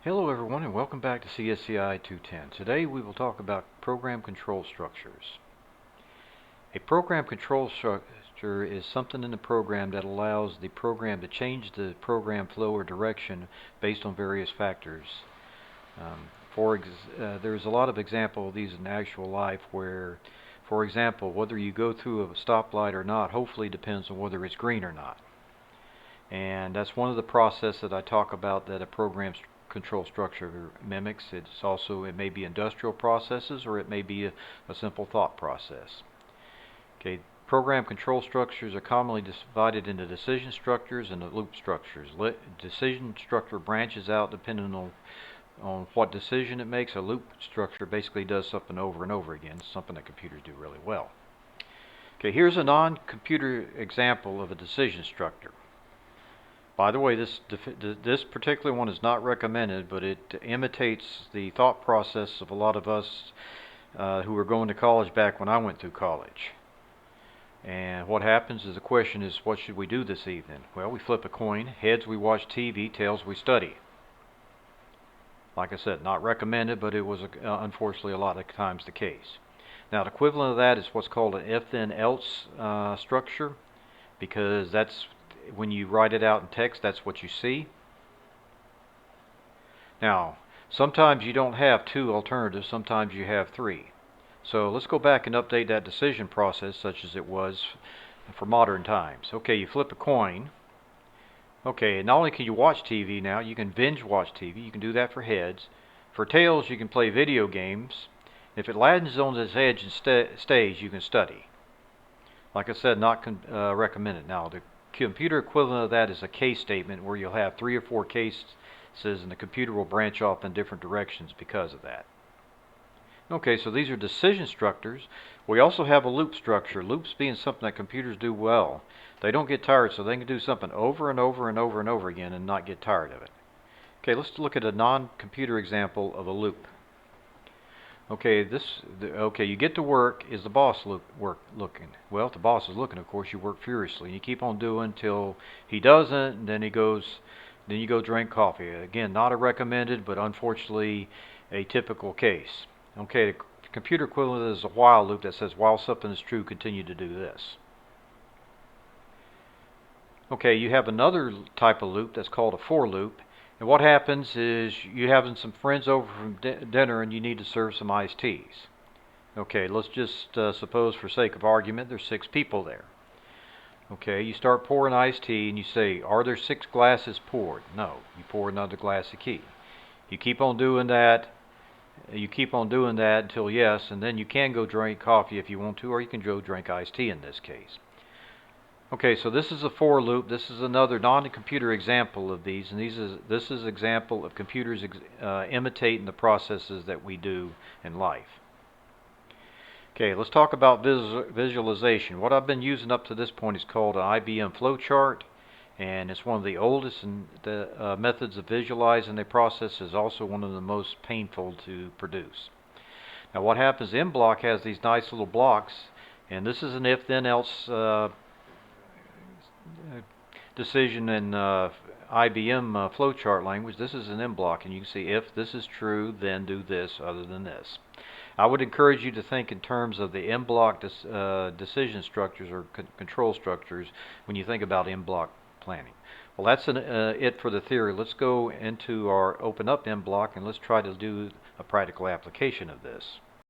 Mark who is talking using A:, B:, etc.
A: Hello everyone and welcome back to CSCI 210. Today we will talk about program control structures. A program control structure is something in the program that allows the program to change the program flow or direction based on various factors. There's a lot of examples of these in actual life where, for example, whether you go through a stoplight or not hopefully depends on whether it's green or not. And that's one of the processes that I talk about that a program control structure mimics. It may be industrial processes or it may be a simple thought process. Okay, program control structures are commonly divided into decision structures and loop structures. Decision structure branches out depending on what decision it makes. A loop structure basically does something over and over again, something that computers do really well. Okay, here's a non-computer example of a decision structure. By the way, this particular one is not recommended, but it imitates the thought process of a lot of us who were going to college back when I went through college. And what happens is the question is, what should we do this evening? Well, we flip a coin. Heads, we watch TV. Tails, we study. Like I said, not recommended, but it was unfortunately a lot of times the case. Now, the equivalent of that is what's called an if-then-else structure, because that's when you write it out in text, that's what you see. Now, sometimes you don't have two alternatives, sometimes you have three. So let's go back and update that decision process such as it was for modern times. Okay, you flip a coin. Okay, not only can you watch TV now, you can binge watch TV. You can do that for heads. For tails, you can play video games. If it lands on this edge and stays, you can study. Like I said, not recommended. Now, the computer equivalent of that is a case statement where you'll have 3 or 4 cases and the computer will branch off in different directions because of that. Okay, so these are decision structures. We also have a loop structure. Loops being something that computers do well. They don't get tired, so they can do something over and over and over and over again and not get tired of it. Okay, let's look at a non-computer example of a loop. Okay, you get to work. Is the boss looking? Well, if the boss is looking, of course, you work furiously. You keep on doing until he doesn't, and then you go drink coffee. Again, not a recommended, but unfortunately a typical case. Okay, the computer equivalent is a while loop that says while something is true, continue to do this. Okay, you have another type of loop that's called a for loop. And what happens is you're having some friends over from dinner and you need to serve some iced teas. Okay, let's just suppose for sake of argument there's 6 people there. Okay, you start pouring iced tea and you say, are there 6 glasses poured? No, you pour another glass of tea. You keep on doing that. You keep on doing that until yes, and then you can go drink coffee if you want to, or you can go drink iced tea in this case. Okay, so this is a for loop. This is another non-computer example of these, and this is an example of computers imitating the processes that we do in life. Okay, let's talk about visualization. What I've been using up to this point is called an IBM flowchart, and it's one of the oldest methods of visualizing a process. Is also one of the most painful to produce. Now, what happens? MBlock has these nice little blocks, and this is an if-then-else decision in IBM flowchart language. This is an MBlock, and you can see if this is true, then do this other than this. I would encourage you to think in terms of the MBlock decision structures or control structures when you think about MBlock planning. Well, that's it for the theory. Let's go into our open up MBlock and let's try to do a practical application of this.